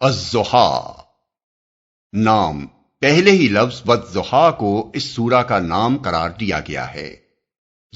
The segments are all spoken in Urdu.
الضحیٰ نام پہلے ہی لفظ والضحیٰ کو اس سورہ کا نام قرار دیا گیا ہے۔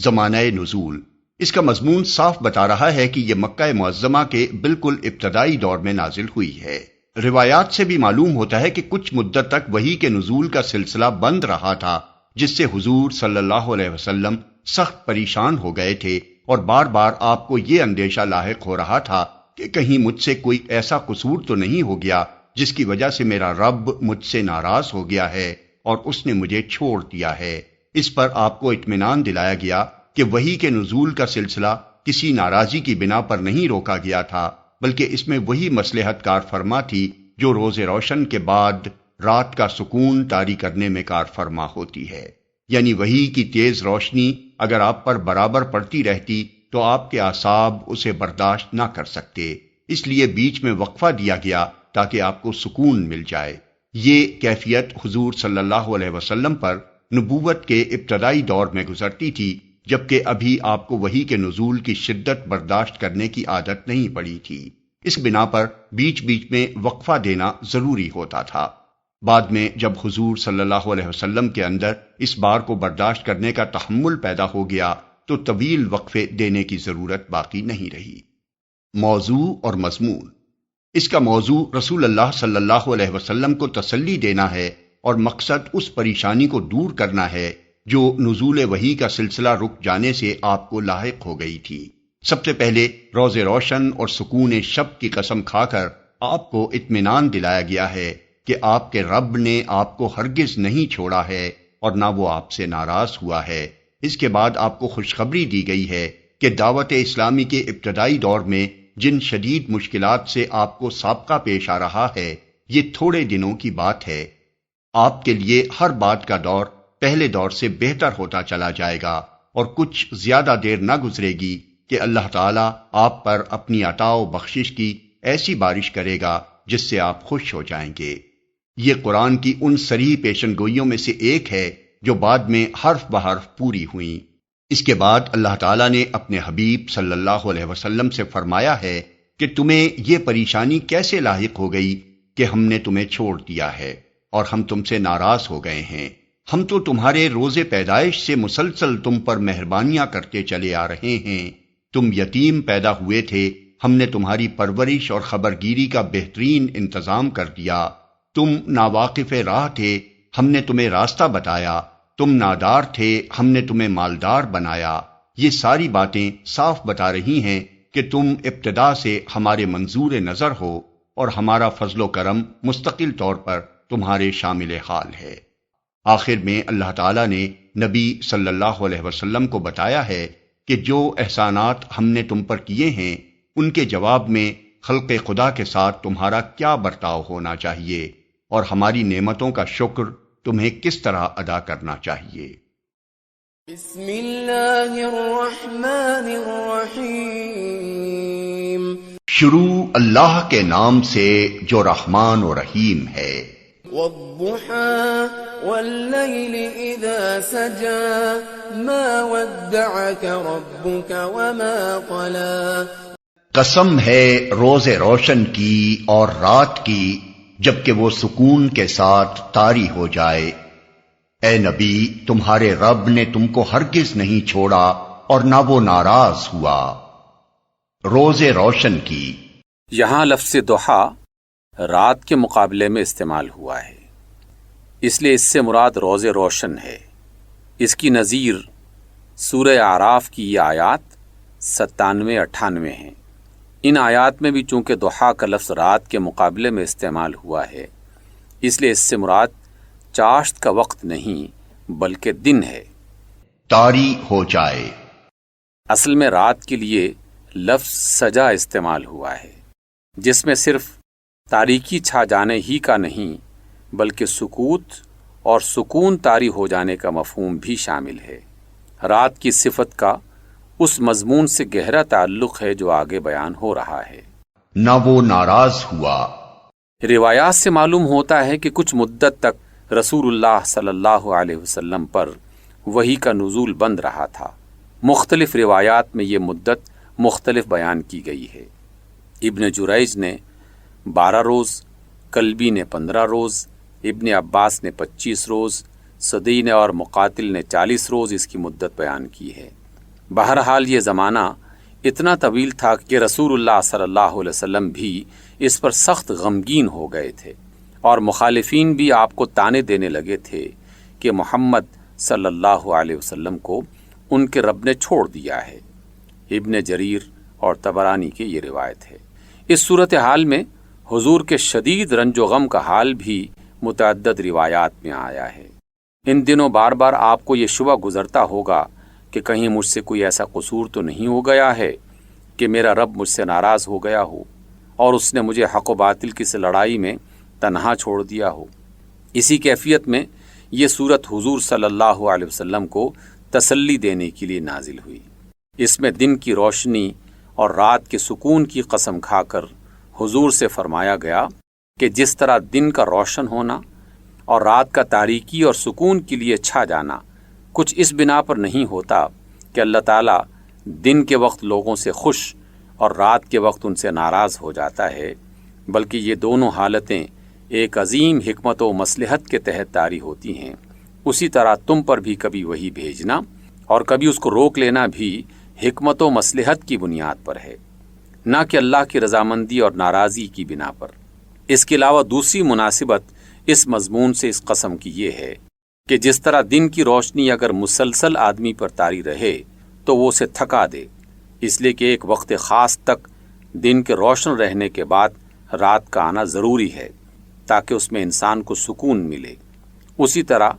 زمانہ نزول اس کا مضمون صاف بتا رہا ہے کہ یہ مکہ معظمہ کے بالکل ابتدائی دور میں نازل ہوئی ہے۔ روایات سے بھی معلوم ہوتا ہے کہ کچھ مدت تک وحی کے نزول کا سلسلہ بند رہا تھا، جس سے حضور صلی اللہ علیہ وسلم سخت پریشان ہو گئے تھے اور بار بار آپ کو یہ اندیشہ لاحق ہو رہا تھا کہ کہیں مجھ سے کوئی ایسا قصور تو نہیں ہو گیا جس کی وجہ سے میرا رب مجھ سے ناراض ہو گیا ہے اور اس نے مجھے چھوڑ دیا ہے۔ اس پر آپ کو اطمینان دلایا گیا کہ وحی کے نزول کا سلسلہ کسی ناراضی کی بنا پر نہیں روکا گیا تھا، بلکہ اس میں وہی مصلحت کار فرما تھی جو روز روشن کے بعد رات کا سکون طاری کرنے میں کار فرما ہوتی ہے۔ یعنی وحی کی تیز روشنی اگر آپ پر برابر پڑتی رہتی تو آپ کے اعصاب اسے برداشت نہ کر سکتے، اس لیے بیچ میں وقفہ دیا گیا تاکہ آپ کو سکون مل جائے۔ یہ کیفیت حضور صلی اللہ علیہ وسلم پر نبوت کے ابتدائی دور میں گزرتی تھی، جبکہ ابھی آپ کو وحی کے نزول کی شدت برداشت کرنے کی عادت نہیں پڑی تھی۔ اس بنا پر بیچ بیچ میں وقفہ دینا ضروری ہوتا تھا۔ بعد میں جب حضور صلی اللہ علیہ وسلم کے اندر اس بار کو برداشت کرنے کا تحمل پیدا ہو گیا تو طویل وقفے دینے کی ضرورت باقی نہیں رہی۔ موضوع اور مضمون اس کا موضوع رسول اللہ صلی اللہ علیہ وسلم کو تسلی دینا ہے اور مقصد اس پریشانی کو دور کرنا ہے جو نزول وحی کا سلسلہ رک جانے سے آپ کو لاحق ہو گئی تھی۔ سب سے پہلے روز روشن اور سکون شب کی قسم کھا کر آپ کو اطمینان دلایا گیا ہے کہ آپ کے رب نے آپ کو ہرگز نہیں چھوڑا ہے اور نہ وہ آپ سے ناراض ہوا ہے۔ اس کے بعد آپ کو خوشخبری دی گئی ہے کہ دعوت اسلامی کے ابتدائی دور میں جن شدید مشکلات سے آپ کو سابقہ پیش آ رہا ہے، یہ تھوڑے دنوں کی بات ہے۔ آپ کے لیے ہر بات کا دور پہلے دور سے بہتر ہوتا چلا جائے گا اور کچھ زیادہ دیر نہ گزرے گی کہ اللہ تعالیٰ آپ پر اپنی عطا و بخشش کی ایسی بارش کرے گا جس سے آپ خوش ہو جائیں گے۔ یہ قرآن کی ان صریح پیشن گوئیوں میں سے ایک ہے جو بعد میں حرف بحرف پوری ہوئیں۔ اس کے بعد اللہ تعالیٰ نے اپنے حبیب صلی اللہ علیہ وسلم سے فرمایا ہے کہ تمہیں یہ پریشانی کیسے لاحق ہو گئی کہ ہم نے تمہیں چھوڑ دیا ہے اور ہم تم سے ناراض ہو گئے ہیں۔ ہم تو تمہارے روز پیدائش سے مسلسل تم پر مہربانیاں کرتے چلے آ رہے ہیں۔ تم یتیم پیدا ہوئے تھے، ہم نے تمہاری پرورش اور خبرگیری کا بہترین انتظام کر دیا۔ تم ناواقف راہ تھے، ہم نے تمہیں راستہ بتایا۔ تم نادار تھے، ہم نے تمہیں مالدار بنایا۔ یہ ساری باتیں صاف بتا رہی ہیں کہ تم ابتدا سے ہمارے منظور نظر ہو اور ہمارا فضل و کرم مستقل طور پر تمہارے شامل حال ہے۔ آخر میں اللہ تعالیٰ نے نبی صلی اللہ علیہ وسلم کو بتایا ہے کہ جو احسانات ہم نے تم پر کیے ہیں ان کے جواب میں خلق خدا کے ساتھ تمہارا کیا برتاؤ ہونا چاہیے اور ہماری نعمتوں کا شکر تمہیں کس طرح ادا کرنا چاہیے۔ بسم اللہ الرحمن الرحیم۔ شروع اللہ کے نام سے جو رحمان و رحیم ہے۔ والضحى واللیل اذا سجى ما ودعك ربك وما قلى۔ قسم ہے روز روشن کی اور رات کی جبکہ وہ سکون کے ساتھ طاری ہو جائے۔ اے نبی، تمہارے رب نے تم کو ہرگز نہیں چھوڑا اور نہ وہ ناراض ہوا۔ روز روشن کی یہاں لفظ ضحیٰ رات کے مقابلے میں استعمال ہوا ہے، اس لیے اس سے مراد روز روشن ہے۔ اس کی نظیر سورہ اعراف کی یہ آیات 97-98 ہیں۔ ان آیات میں بھی چونکہ ضحیٰ کا لفظ رات کے مقابلے میں استعمال ہوا ہے، اس لیے اس سے مراد چاشت کا وقت نہیں بلکہ دن ہے۔ طاری ہو جائے اصل میں رات کے لیے لفظ سجا استعمال ہوا ہے، جس میں صرف تاریکی چھا جانے ہی کا نہیں بلکہ سکوت اور سکون طاری ہو جانے کا مفہوم بھی شامل ہے۔ رات کی صفت کا اس مضمون سے گہرا تعلق ہے جو آگے بیان ہو رہا ہے۔ نہ وہ ناراض ہوا۔ روایات سے معلوم ہوتا ہے کہ کچھ مدت تک رسول اللہ صلی اللہ علیہ وسلم پر وحی کا نزول بند رہا تھا۔ مختلف روایات میں یہ مدت مختلف بیان کی گئی ہے۔ ابن جریج نے 12 روز، کلبی نے 15 روز، ابن عباس نے 25 روز، سدی نے اور مقاتل نے 40 روز اس کی مدت بیان کی ہے۔ بہرحال یہ زمانہ اتنا طویل تھا کہ رسول اللہ صلی اللہ علیہ وسلم بھی اس پر سخت غمگین ہو گئے تھے، اور مخالفین بھی آپ کو طعنے دینے لگے تھے کہ محمد صلی اللہ علیہ وسلم کو ان کے رب نے چھوڑ دیا ہے۔ ابن جریر اور طبرانی کی یہ روایت ہے۔ اس صورتحال میں حضور کے شدید رنج و غم کا حال بھی متعدد روایات میں آیا ہے۔ ان دنوں بار بار آپ کو یہ شبہ گزرتا ہوگا کہ کہیں مجھ سے کوئی ایسا قصور تو نہیں ہو گیا ہے کہ میرا رب مجھ سے ناراض ہو گیا ہو اور اس نے مجھے حق و باطل کی اس لڑائی میں تنہا چھوڑ دیا ہو۔ اسی کیفیت میں یہ صورت حضور صلی اللہ علیہ وسلم کو تسلی دینے کے لیے نازل ہوئی۔ اس میں دن کی روشنی اور رات کے سکون کی قسم کھا کر حضور سے فرمایا گیا کہ جس طرح دن کا روشن ہونا اور رات کا تاریکی اور سکون کے لیے چھا جانا کچھ اس بنا پر نہیں ہوتا کہ اللہ تعالیٰ دن کے وقت لوگوں سے خوش اور رات کے وقت ان سے ناراض ہو جاتا ہے، بلکہ یہ دونوں حالتیں ایک عظیم حکمت و مصلحت کے تحت طاری ہوتی ہیں، اسی طرح تم پر بھی کبھی وہی بھیجنا اور کبھی اس کو روک لینا بھی حکمت و مصلحت کی بنیاد پر ہے، نہ کہ اللہ کی رضامندی اور ناراضی کی بنا پر۔ اس کے علاوہ دوسری مناسبت اس مضمون سے اس قسم کی یہ ہے کہ جس طرح دن کی روشنی اگر مسلسل آدمی پر طاری رہے تو وہ اسے تھکا دے، اس لیے کہ ایک وقت خاص تک دن کے روشن رہنے کے بعد رات کا آنا ضروری ہے تاکہ اس میں انسان کو سکون ملے۔ اسی طرح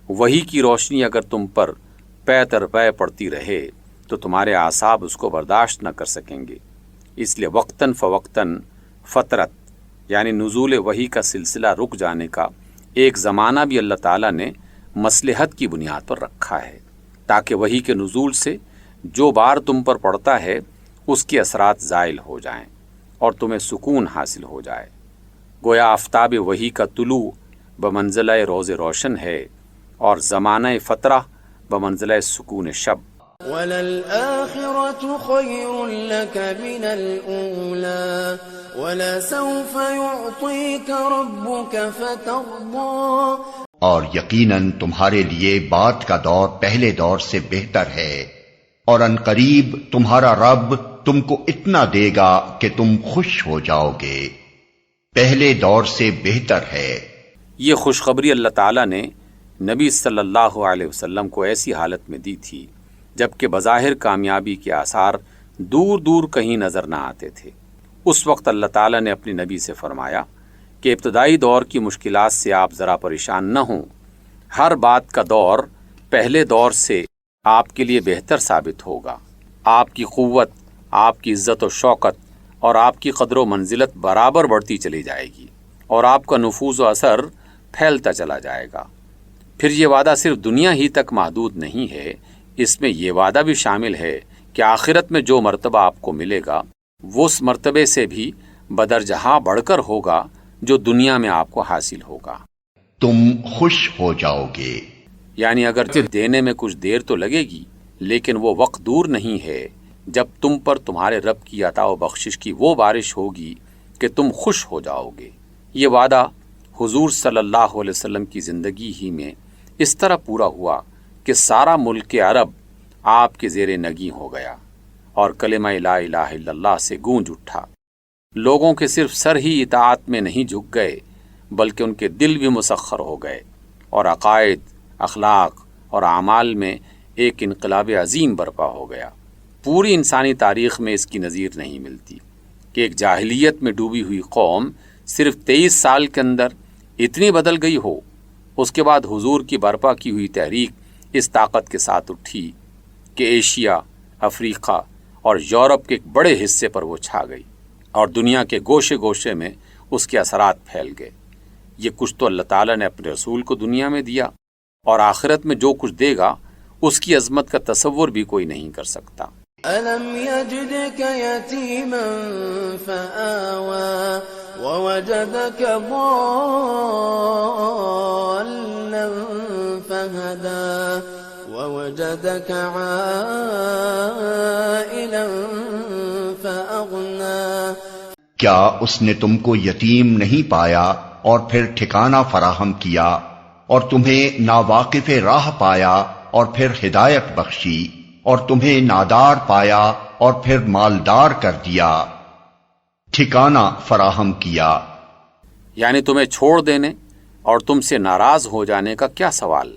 وحی کی روشنی اگر تم پر پے در پے پڑتی رہے تو تمہارے اعصاب اس کو برداشت نہ کر سکیں گے، اس لیے وقتاً فوقتاً فترت یعنی نزول وحی کا سلسلہ رک جانے کا ایک زمانہ بھی اللہ تعالیٰ نے مصلحت کی بنیاد پر رکھا ہے، تاکہ وحی کے نزول سے جو بار تم پر پڑتا ہے اس کے اثرات زائل ہو جائیں اور تمہیں سکون حاصل ہو جائے۔ گویا آفتاب وحی کا طلوع بمنزلہ روز روشن ہے اور زمانہ فترہ بمنزلہ سکون شب۔ وَلَلْآخِرَةُ خَيْرٌ لَكَ مِنَ الْأُولَى وَلَسَوْفَ يُعْطِيكَ رَبُّكَ فَتَرْضَىٰ، اور یقیناً تمہارے لیے بعد کا دور پہلے دور سے بہتر ہے، اور ان قریب تمہارا رب تم کو اتنا دے گا کہ تم خوش ہو جاؤ گے، پہلے دور سے بہتر ہے۔ یہ خوشخبری اللہ تعالیٰ نے نبی صلی اللہ علیہ وسلم کو ایسی حالت میں دی تھی جبکہ بظاہر کامیابی کے آثار دور دور کہیں نظر نہ آتے تھے۔ اس وقت اللہ تعالیٰ نے اپنے نبی سے فرمایا کہ ابتدائی دور کی مشکلات سے آپ ذرا پریشان نہ ہوں، ہر بات کا دور پہلے دور سے آپ کے لیے بہتر ثابت ہوگا، آپ کی قوت، آپ کی عزت و شوکت اور آپ کی قدر و منزلت برابر بڑھتی چلی جائے گی اور آپ کا نفوذ و اثر پھیلتا چلا جائے گا۔ پھر یہ وعدہ صرف دنیا ہی تک محدود نہیں ہے، اس میں یہ وعدہ بھی شامل ہے کہ آخرت میں جو مرتبہ آپ کو ملے گا وہ اس مرتبے سے بھی بدرجہ بڑھ کر ہوگا جو دنیا میں آپ کو حاصل ہوگا۔ تم خوش ہو جاؤ گے، یعنی اگرچہ دینے میں کچھ دیر تو لگے گی لیکن وہ وقت دور نہیں ہے جب تم پر تمہارے رب کی عطا و بخشش کی وہ بارش ہوگی کہ تم خوش ہو جاؤ گے۔ یہ وعدہ حضور صلی اللہ علیہ وسلم کی زندگی ہی میں اس طرح پورا ہوا کہ سارا ملک عرب آپ کے زیر نگیں ہو گیا اور کلمہ لا الہ الا اللہ سے گونج اٹھا۔ لوگوں کے صرف سر ہی اطاعت میں نہیں جھک گئے بلکہ ان کے دل بھی مسخر ہو گئے اور عقائد، اخلاق اور اعمال میں ایک انقلاب عظیم برپا ہو گیا۔ پوری انسانی تاریخ میں اس کی نظیر نہیں ملتی کہ ایک جاہلیت میں ڈوبی ہوئی قوم صرف 23 سال کے اندر اتنی بدل گئی ہو۔ اس کے بعد حضور کی برپا کی ہوئی تحریک اس طاقت کے ساتھ اٹھی کہ ایشیا، افریقہ اور یورپ کے ایک بڑے حصے پر وہ چھا گئی اور دنیا کے گوشے گوشے میں اس کے اثرات پھیل گئے۔ یہ کچھ تو اللہ تعالیٰ نے اپنے رسول کو دنیا میں دیا اور آخرت میں جو کچھ دے گا اس کی عظمت کا تصور بھی کوئی نہیں کر سکتا۔ أَلَمْ يَجِدْكَ يَتِيمًا فَآوَى وَوَجَدَكَ ضَالًّا فَهَدَى وَوَجَدَكَ عَائِلًا فَأَغْنَى، کیا اس نے تم کو یتیم نہیں پایا اور پھر ٹھکانہ فراہم کیا، اور تمہیں ناواقف راہ پایا اور پھر ہدایت بخشی، اور تمہیں نادار پایا اور پھر مالدار کر دیا، ٹھکانہ فراہم کیا۔ یعنی تمہیں چھوڑ دینے اور تم سے ناراض ہو جانے کا کیا سوال؟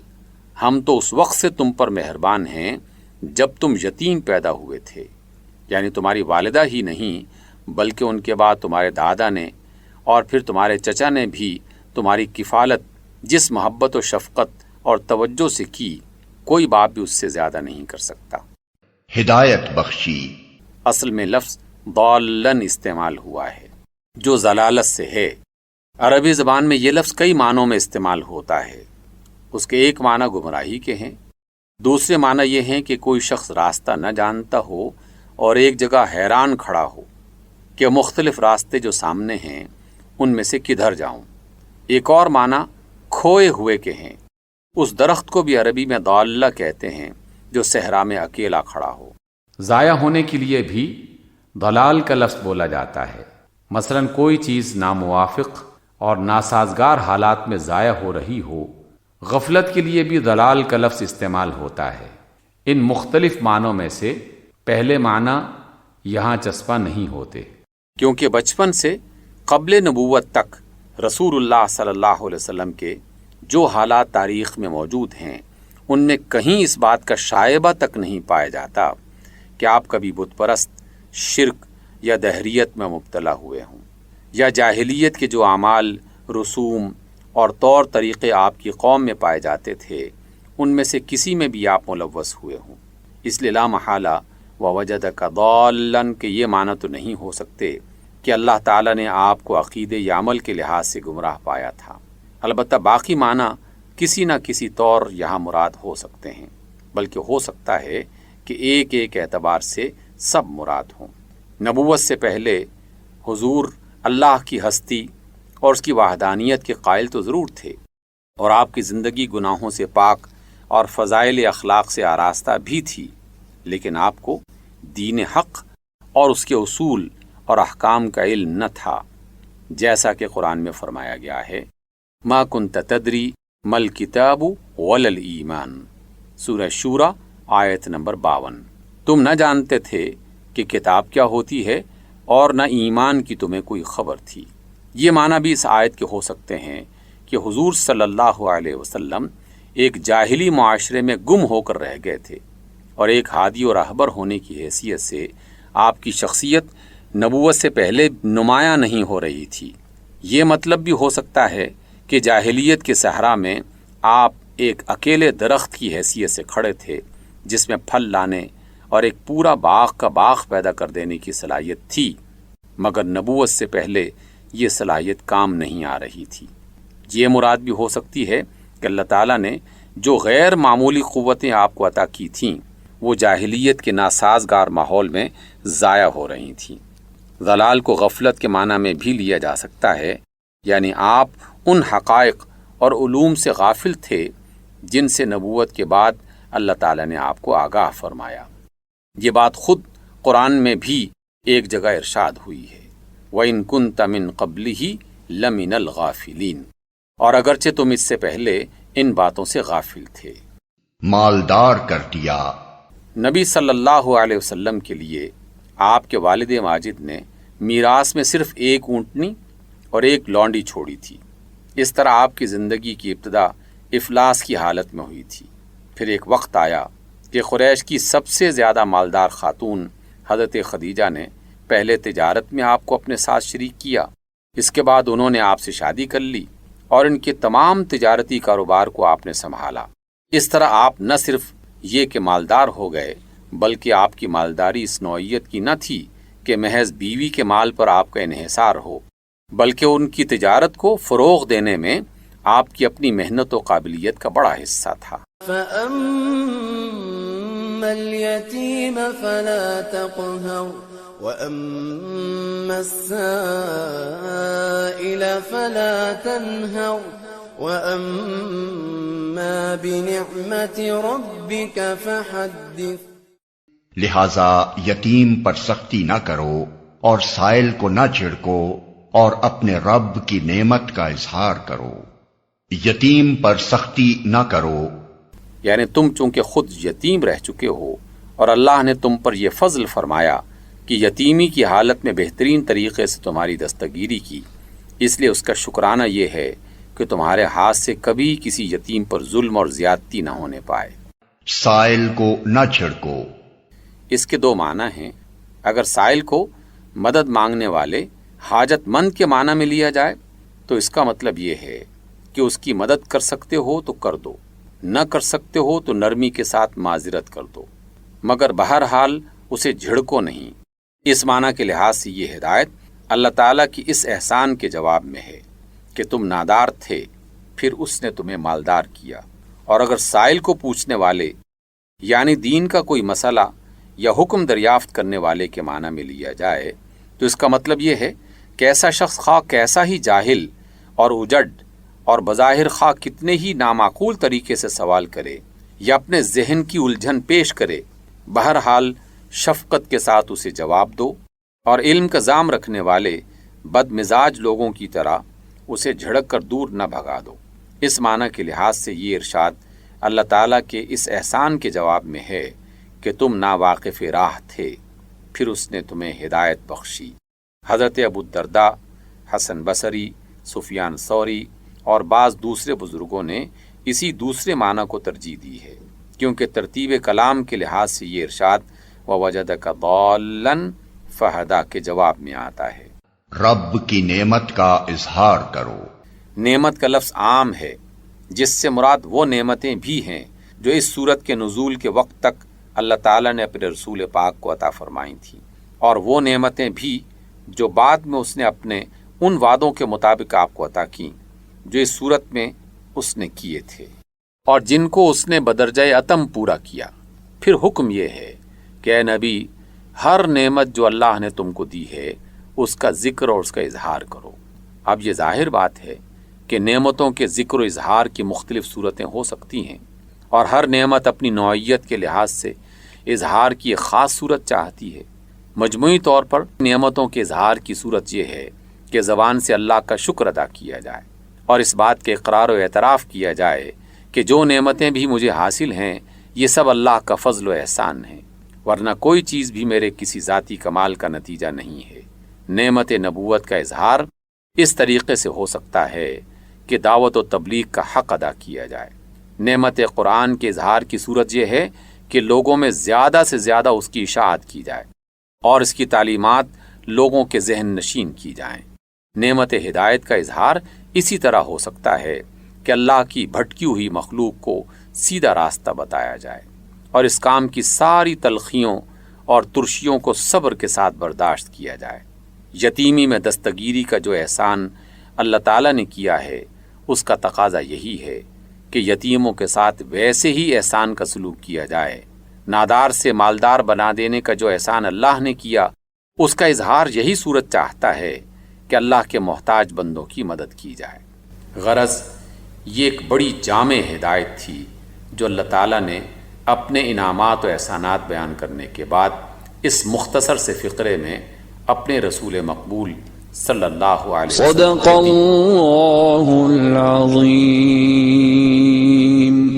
ہم تو اس وقت سے تم پر مہربان ہیں جب تم یتیم پیدا ہوئے تھے، یعنی تمہاری والدہ ہی نہیں بلکہ ان کے بعد تمہارے دادا نے اور پھر تمہارے چچا نے بھی تمہاری کفالت جس محبت و شفقت اور توجہ سے کی، کوئی باپ بھی اس سے زیادہ نہیں کر سکتا۔ ہدایت بخشی، اصل میں لفظ ضالن استعمال ہوا ہے جو ضلالت سے ہے۔ عربی زبان میں یہ لفظ کئی معنوں میں استعمال ہوتا ہے۔ اس کے ایک معنی گمراہی کے ہیں، دوسرے معنی یہ ہیں کہ کوئی شخص راستہ نہ جانتا ہو اور ایک جگہ حیران کھڑا ہو کہ مختلف راستے جو سامنے ہیں ان میں سے کدھر جاؤں۔ ایک اور معنی کھوئے ہوئے کے ہیں۔ اس درخت کو بھی عربی میں ضالہ کہتے ہیں جو صحرا میں اکیلا کھڑا ہو۔ ضائع ہونے کے لیے بھی ضلال کا لفظ بولا جاتا ہے۔ مثلا کوئی چیز ناموافق اور ناسازگار حالات میں ضائع ہو رہی ہو، غفلت کے لیے بھی ضلال کا لفظ استعمال ہوتا ہے۔ ان مختلف معنوں میں سے پہلے معنی یہاں چسپاں نہیں ہوتے، کیونکہ بچپن سے قبل نبوت تک رسول اللہ صلی اللہ علیہ وسلم کے جو حالات تاریخ میں موجود ہیں ان میں کہیں اس بات کا شائبہ تک نہیں پایا جاتا کہ آپ کبھی بت پرست، شرک یا دہریت میں مبتلا ہوئے ہوں، یا جاہلیت کے جو اعمال، رسوم اور طور طریقے آپ کی قوم میں پائے جاتے تھے ان میں سے کسی میں بھی آپ ملوث ہوئے ہوں۔ اس لیے لا محالہ ووجدک ضالا کہ یہ معنی تو نہیں ہو سکتے کہ اللہ تعالیٰ نے آپ کو عقیدے یا عمل کے لحاظ سے گمراہ پایا تھا۔ البتہ باقی معنی کسی نہ کسی طور یہاں مراد ہو سکتے ہیں، بلکہ ہو سکتا ہے کہ ایک ایک اعتبار سے سب مراد ہوں۔ نبوت سے پہلے حضور اللہ کی ہستی اور اس کی وحدانیت کے قائل تو ضرور تھے، اور آپ کی زندگی گناہوں سے پاک اور فضائل اخلاق سے آراستہ بھی تھی، لیکن آپ کو دین حق اور اس کے اصول اور احکام کا علم نہ تھا، جیسا کہ قرآن میں فرمایا گیا ہے ما کنت تدری مل کتاب ولا الایمان، سورہ شورى آیت نمبر 52۔ تم نہ جانتے تھے کہ کتاب کیا ہوتی ہے اور نہ ایمان کی تمہیں کوئی خبر تھی۔ یہ معنی بھی اس آیت کے ہو سکتے ہیں کہ حضور صلی اللہ علیہ وسلم ایک جاہلی معاشرے میں گم ہو کر رہ گئے تھے، اور ایک ہادی اور رہبر ہونے کی حیثیت سے آپ کی شخصیت نبوت سے پہلے نمایاں نہیں ہو رہی تھی۔ یہ مطلب بھی ہو سکتا ہے کہ جاہلیت کے صحرا میں آپ ایک اکیلے درخت کی حیثیت سے کھڑے تھے جس میں پھل لانے اور ایک پورا باغ کا باغ پیدا کر دینے کی صلاحیت تھی، مگر نبوت سے پہلے یہ صلاحیت کام نہیں آ رہی تھی۔ یہ مراد بھی ہو سکتی ہے کہ اللہ تعالیٰ نے جو غیر معمولی قوتیں آپ کو عطا کی تھیں وہ جاہلیت کے ناسازگار ماحول میں ضائع ہو رہی تھیں۔ ضلال کو غفلت کے معنی میں بھی لیا جا سکتا ہے، یعنی آپ ان حقائق اور علوم سے غافل تھے جن سے نبوت کے بعد اللہ تعالیٰ نے آپ کو آگاہ فرمایا۔ یہ بات خود قرآن میں بھی ایک جگہ ارشاد ہوئی ہے وَإِن كُنتَ مِن قَبْلِهِ لَمِنَ الْغَافِلِينَ، اور اگرچہ تم اس سے پہلے ان باتوں سے غافل تھے۔ مالدار کر دیا۔ نبی صلی اللہ علیہ وسلم کے لیے آپ کے والد ماجد نے میراث میں صرف ایک اونٹنی اور ایک لونڈی چھوڑی تھی۔ اس طرح آپ کی زندگی کی ابتدا افلاس کی حالت میں ہوئی تھی۔ پھر ایک وقت آیا کہ قریش کی سب سے زیادہ مالدار خاتون حضرت خدیجہ نے پہلے تجارت میں آپ کو اپنے ساتھ شریک کیا، اس کے بعد انہوں نے آپ سے شادی کر لی اور ان کے تمام تجارتی کاروبار کو آپ نے سنبھالا۔ اس طرح آپ نہ صرف یہ کہ مالدار ہو گئے بلکہ آپ کی مالداری اس نوعیت کی نہ تھی کہ محض بیوی کے مال پر آپ کا انحصار ہو، بلکہ ان کی تجارت کو فروغ دینے میں آپ کی اپنی محنت و قابلیت کا بڑا حصہ تھا۔ فَأَمَّا الْيَتِيمَ فَلَا تَقْهَرْ وَأَمَّا السَّائِلَ فَلَا تَنْهَرْ وَأَمَّا بِنِعْمَةِ رَبِّكَ فَحَدِّثْ۔ لہذا یتیم پر سختی نہ کرو اور سائل کو نہ جھڑکو اور اپنے رب کی نعمت کا اظہار کرو، یتیم پر سختی نہ کرو۔ یعنی تم چونکہ خود یتیم رہ چکے ہو اور اللہ نے تم پر یہ فضل فرمایا کہ یتیمی کی حالت میں بہترین طریقے سے تمہاری دستگیری کی، اس لیے اس کا شکرانہ یہ ہے کہ تمہارے ہاتھ سے کبھی کسی یتیم پر ظلم اور زیادتی نہ ہونے پائے۔ سائل کو نہ چھڑکو۔ اس کے دو معنی ہیں۔ اگر سائل کو مدد مانگنے والے حاجت مند کے معنی میں لیا جائے تو اس کا مطلب یہ ہے کہ اس کی مدد کر سکتے ہو تو کر دو، نہ کر سکتے ہو تو نرمی کے ساتھ معذرت کر دو، مگر بہرحال اسے جھڑکو نہیں۔ اس معنی کے لحاظ سے یہ ہدایت اللہ تعالیٰ کی اس احسان کے جواب میں ہے کہ تم نادار تھے، پھر اس نے تمہیں مالدار کیا۔ اور اگر سائل کو پوچھنے والے یعنی دین کا کوئی مسئلہ یا حکم دریافت کرنے والے کے معنی میں لیا جائے تو اس کا مطلب یہ ہے کہ ایسا شخص خواہ کیسا ہی جاہل اور اجڑ اور بظاہر خواہ کتنے ہی نامعقول طریقے سے سوال کرے یا اپنے ذہن کی الجھن پیش کرے، بہرحال شفقت کے ساتھ اسے جواب دو، اور علم کا ذام رکھنے والے بد مزاج لوگوں کی طرح اسے جھڑک کر دور نہ بھگا دو۔ اس معنی کے لحاظ سے یہ ارشاد اللہ تعالیٰ کے اس احسان کے جواب میں ہے کہ تم ناواقف راہ تھے، پھر اس نے تمہیں ہدایت بخشی۔ حضرت ابو الدرداء، حسن بصری، سفیان ثوری اور بعض دوسرے بزرگوں نے اسی دوسرے معنی کو ترجیح دی ہے، کیونکہ ترتیب کلام کے لحاظ سے یہ ارشاد وَوَجَدَكَ ضَالًّا فَهَدَىٰ کے جواب میں آتا ہے۔ رب کی نعمت کا اظہار کرو۔ نعمت کا لفظ عام ہے، جس سے مراد وہ نعمتیں بھی ہیں جو اس سورت کے نزول کے وقت تک اللہ تعالیٰ نے اپنے رسول پاک کو عطا فرمائی تھیں، اور وہ نعمتیں بھی جو بعد میں اس نے اپنے ان وعدوں کے مطابق آپ کو عطا کیں جو اس صورت میں اس نے کیے تھے، اور جن کو اس نے بدرجہ اتم پورا کیا۔ پھر حکم یہ ہے کہ اے نبی، ہر نعمت جو اللہ نے تم کو دی ہے اس کا ذکر اور اس کا اظہار کرو۔ اب یہ ظاہر بات ہے کہ نعمتوں کے ذکر و اظہار کی مختلف صورتیں ہو سکتی ہیں، اور ہر نعمت اپنی نوعیت کے لحاظ سے اظہار کی ایک خاص صورت چاہتی ہے۔ مجموعی طور پر نعمتوں کے اظہار کی صورت یہ ہے کہ زبان سے اللہ کا شکر ادا کیا جائے اور اس بات کے اقرار و اعتراف کیا جائے کہ جو نعمتیں بھی مجھے حاصل ہیں یہ سب اللہ کا فضل و احسان ہے، ورنہ کوئی چیز بھی میرے کسی ذاتی کمال کا نتیجہ نہیں ہے۔ نعمت نبوت کا اظہار اس طریقے سے ہو سکتا ہے کہ دعوت و تبلیغ کا حق ادا کیا جائے۔ نعمت قرآن کے اظہار کی صورت یہ ہے کہ لوگوں میں زیادہ سے زیادہ اس کی اشاعت کی جائے اور اس کی تعلیمات لوگوں کے ذہن نشین کی جائیں۔ نعمت ہدایت کا اظہار اسی طرح ہو سکتا ہے کہ اللہ کی بھٹکی ہوئی مخلوق کو سیدھا راستہ بتایا جائے اور اس کام کی ساری تلخیوں اور ترشیوں کو صبر کے ساتھ برداشت کیا جائے۔ یتیمی میں دستگیری کا جو احسان اللہ تعالیٰ نے کیا ہے اس کا تقاضا یہی ہے کہ یتیموں کے ساتھ ویسے ہی احسان کا سلوک کیا جائے۔ نادار سے مالدار بنا دینے کا جو احسان اللہ نے کیا اس کا اظہار یہی صورت چاہتا ہے کہ اللہ کے محتاج بندوں کی مدد کی جائے۔ غرض یہ ایک بڑی جامع ہدایت تھی جو اللہ تعالیٰ نے اپنے انعامات و احسانات بیان کرنے کے بعد اس مختصر سے فقرے میں اپنے رسول مقبول صلی اللہ علیہ وسلم صدق اللہ العظیم۔